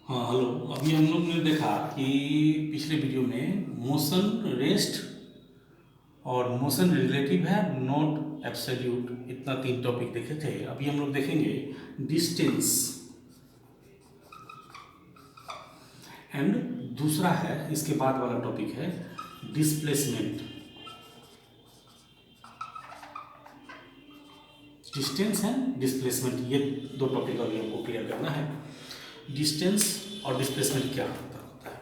हाँ हेलो। अभी हम लोग ने देखा कि पिछले वीडियो में मोशन रेस्ट और मोशन रिलेटिव है, नॉट एब्सोल्यूट, इतना 3 टॉपिक देखे थे। अभी हम लोग देखेंगे डिस्टेंस एंड दूसरा है, इसके बाद वाला टॉपिक है डिस्प्लेसमेंट। डिस्टेंस एंड डिस्प्लेसमेंट, ये 2 टॉपिक अभी हमको क्लियर करना है। डिस्टेंस और डिस्प्लेसमेंट क्या होता है,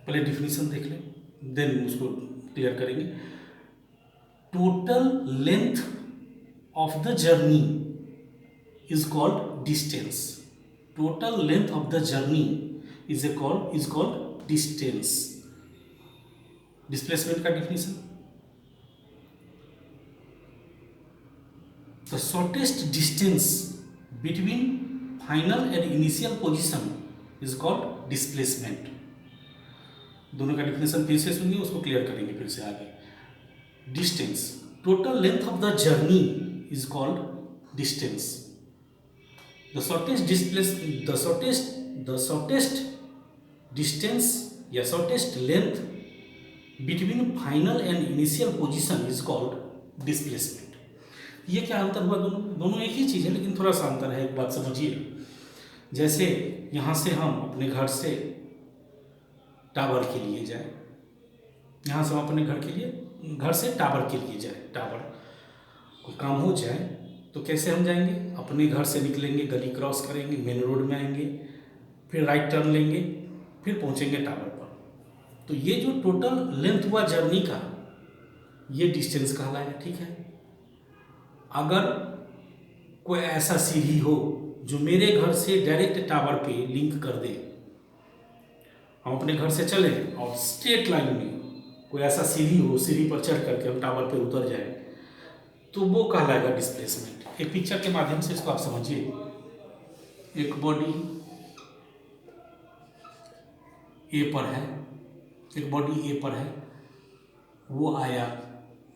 पहले डिफिनीशन देख लें, देन उसको क्लियर करेंगे। Total length of the journey is called distance. Total length of the journey is called distance. Displacement का definition, the shortest distance between final and initial position is called displacement. दोनों का definition फिर से सुनिए, उसको clear करेंगे फिर से आगे। Distance, total length of the journey is called distance. The shortest distance या shortest length between final and initial position is called displacement. ये क्या अंतर हुआ? दोनों एक ही चीज़ है, लेकिन थोड़ा सा अंतर है, एक बात समझिए। जैसे यहाँ से हम अपने घर से टावर के लिए जाए, यहाँ से हम अपने घर से टावर के लिए जाए, टावर कोई काम हो जाए तो कैसे हम जाएंगे? अपने घर से निकलेंगे, गली क्रॉस करेंगे, मेन रोड में आएंगे, फिर राइट टर्न लेंगे, फिर पहुँचेंगे टावर पर। तो ये जो टोटल लेंथ हुआ जर्नी का, ये डिस्टेंस कहलाएगा, ठीक है। अगर कोई ऐसा सीढ़ी हो जो मेरे घर से डायरेक्ट टावर पे लिंक कर दे, हम अपने घर से चले और स्ट्रेट लाइन में कोई ऐसा सीढ़ी हो, सीढ़ी पर चढ़ करके हम टावर पे उतर जाए, तो वो कहलाएगा डिस्प्लेसमेंट। एक पिक्चर के माध्यम से इसको आप समझिए। एक बॉडी ए पर है, एक बॉडी ए पर है, वो आया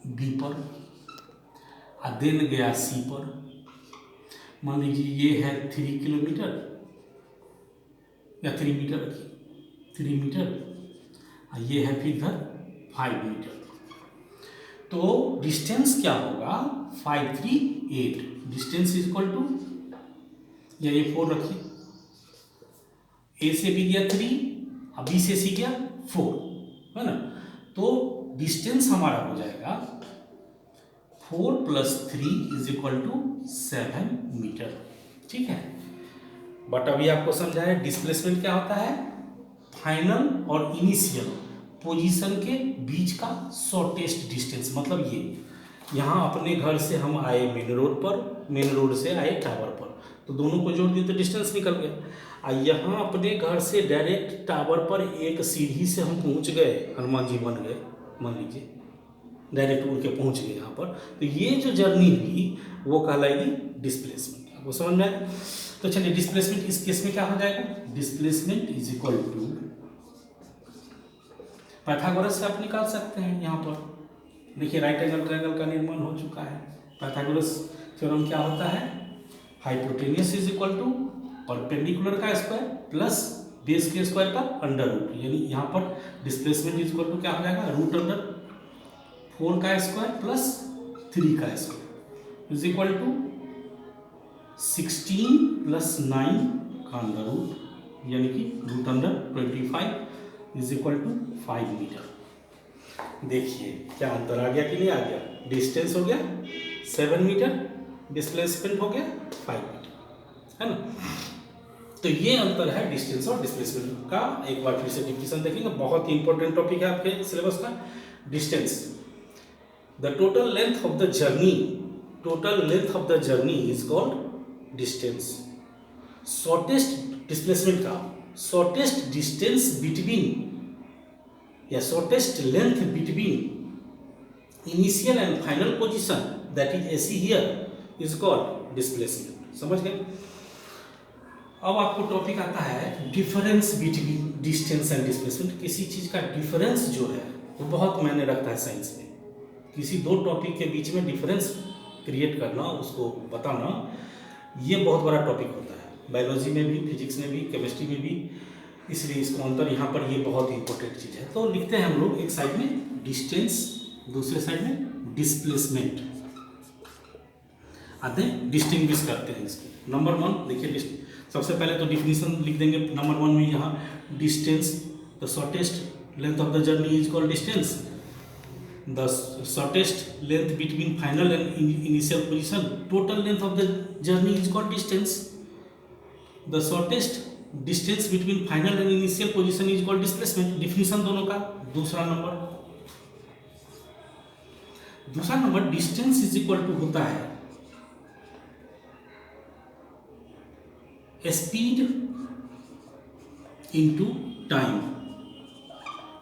बी पर, देन गया सी पर। मान लीजिए ये है 3 किलोमीटर या 3 मीटर रखिए, 3 मीटर, और ये है फिर इधर 5 मीटर। तो डिस्टेंस क्या होगा? 5, 3, 8। डिस्टेंस इज इक्वल टू, या ये 4 रखिए, ए से बी गया 3 और बी से सी गया 4, है ना। तो डिस्टेंस हमारा हो जाएगा 4 + 3 = 7 मीटर, ठीक है। बट अभी आपको समझाया डिस्प्लेसमेंट क्या होता है। फाइनल और इनिशियल पोजीशन के बीच का शॉर्टेस्ट डिस्टेंस, मतलब ये यहाँ अपने घर से हम आए मेन रोड पर, मेन रोड से आए टावर पर, तो दोनों को जोड़ दिए तो डिस्टेंस निकल गया। और यहाँ अपने घर से डायरेक्ट टावर पर एक सीढ़ी से हम पहुँच गए, हनुमान जी बन गए, मान लीजिए डायरेक्ट उड़ के पहुँच गए यहाँ पर, तो ये जो जर्नी हुई वो कहलाएगी डिस्प्लेसमेंट। आपको समझ में आया? तो चलिए, डिस्प्लेसमेंट इस केस में क्या हो जाएगा? Displacement is equal to, Pythagoras से आप निकाल सकते हैं। यहाँ पर देखिए राइट एंगल ट्रायंगल का निर्माण हो चुका है। पाइथागोरस थ्योरम क्या होता है? Hypotenuse is equal to perpendicular का स्क्वायर प्लस बेस के स्क्वायर का अंडर रूट, यानी यहाँ पर डिस्प्लेसमेंट इज इक्वल टू क्या हो जाएगा? √4 का स्क्वायर प्लस 3 का स्क्वायर इज इक्वल टू 16 + 9 का अंडर रूट, यानी कि √25 इज इक्वल टू 5 मीटर। देखिए क्या अंतर आ गया कि नहीं आ गया? डिस्टेंस हो गया 7 मीटर, डिस्प्लेसमेंट हो गया 5 मीटर, है ना। तो ये अंतर है डिस्टेंस और डिस्प्लेसमेंट का। एक बार फिर से डिफिनेशन देखेंगे, बहुत ही इंपॉर्टेंट टॉपिक है आपके सिलेबस का। Distance, the total length of the journey is called distance. Shortest displacement का शॉर्टेस्ट डिस्टेंस बिटवीन या shortest length between initial and final position, that is AC here, is called displacement. समझ गए? अब आपको topic आता है difference between distance and displacement. किसी चीज़ का डिफरेंस जो है वो बहुत मायने रखता है साइंस में। किसी 2 टॉपिक के बीच में डिफरेंस क्रिएट करना, उसको बताना, ये बहुत बड़ा टॉपिक होता है। बायोलॉजी में भी, फिजिक्स में भी, केमिस्ट्री में भी, इसलिए इसको अंतर यहाँ पर ये बहुत ही इंपॉर्टेंट चीज़ है। तो लिखते हैं हम लोग एक साइड में डिस्टेंस, दूसरे साइड में डिस्प्लेसमेंट, आते हैं डिस्टिंग्विश करते हैं इसको। नंबर 1 देखिए, सबसे पहले तो डिफिनीशन लिख देंगे नंबर 1 में यहाँ, distance the shortest length of the journey is called distance, the shortest length between final and initial position, total length of the journey is called distance, the shortest distance between final and initial position is called displacement. Definition दोनों का। दूसरा number distance is equal to होता है speed into time.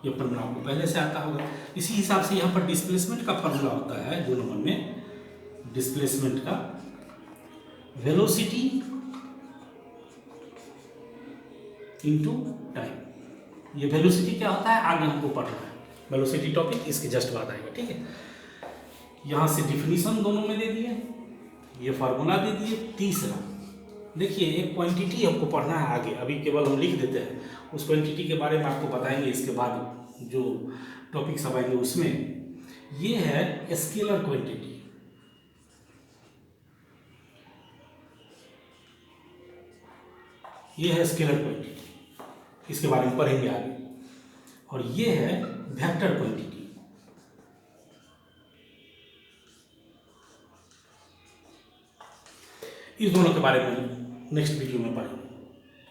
ये formula आपको पहले से आता होगा। इसी हिसाब से यहाँ पर डिस्प्लेसमेंट का फॉर्मूला होता है 2 नंबर में, डिस्प्लेसमेंट का वेलोसिटी इनटू टाइम। ये वेलोसिटी क्या होता है आगे हमको पढ़ना है, वेलोसिटी टॉपिक इसके जस्ट बाद आएगा, ठीक है। यहाँ से डिफिनीशन दोनों में दे दिए, ये फार्मूला दे दिए। तीसरा देखिए, एक क्वांटिटी हमको पढ़ना है आगे, अभी केवल हम लिख देते हैं, उस क्वांटिटी के बारे में आपको बताएंगे इसके बाद जो टॉपिक सब आएंगे उसमें। ये है स्केलर क्वांटिटी, ये है स्केलर क्वांटिटी, इसके बारे में पढ़ेंगे आगे। और ये है वेक्टर क्वांटिटी, इस दोनों के बारे में नेक्स्ट वीडियो में पढ़ेंगे।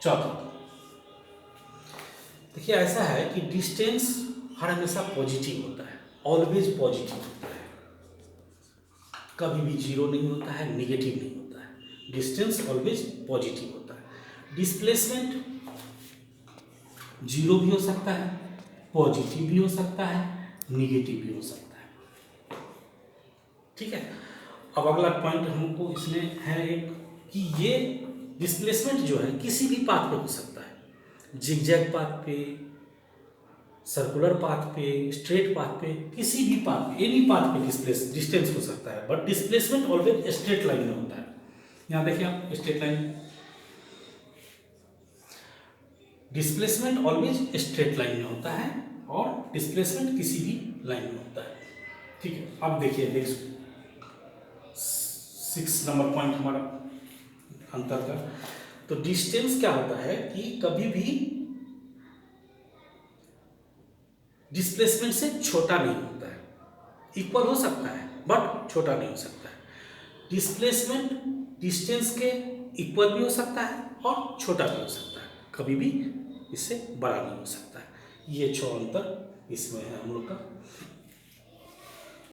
चौथा देखिए, ऐसा है कि डिस्टेंस हर हमेशा पॉजिटिव होता है, ऑलवेज पॉजिटिव होता है, कभी भी जीरो नहीं होता है, निगेटिव नहीं होता है। डिस्टेंस ऑलवेज पॉजिटिव होता है। डिस्प्लेसमेंट जीरो भी हो सकता है, पॉजिटिव भी हो सकता है, निगेटिव भी हो सकता है, ठीक है। अब अगला पॉइंट हमको इसमें है एक कि ये डिस्प्लेसमेंट जो है किसी भी पाथ पे हो सकता है, जिगजैग पाथ पे, सर्कुलर पाथ पे, स्ट्रेट पाथ पे, किसी भी पाथ पे, एनी पाथ पे डिस्टेंस हो सकता है, but displacement always straight line में होता है। यहाँ देखिए आप, straight line, displacement always straight line में होता है और डिस्प्लेसमेंट किसी भी लाइन में होता है, ठीक है। अब देखिए नेक्स्ट 6 नंबर पॉइंट हमारा अंतर का, तो डिस्टेंस क्या होता है कि कभी भी डिस्प्लेसमेंट से छोटा नहीं होता है, इक्वल हो सकता है बट छोटा नहीं हो सकता है। डिस्प्लेसमेंट डिस्टेंस के इक्वल भी हो सकता है और छोटा भी हो सकता है, कभी भी इससे बड़ा नहीं हो सकता है। ये 6 अंतर इसमें है हम लोग का।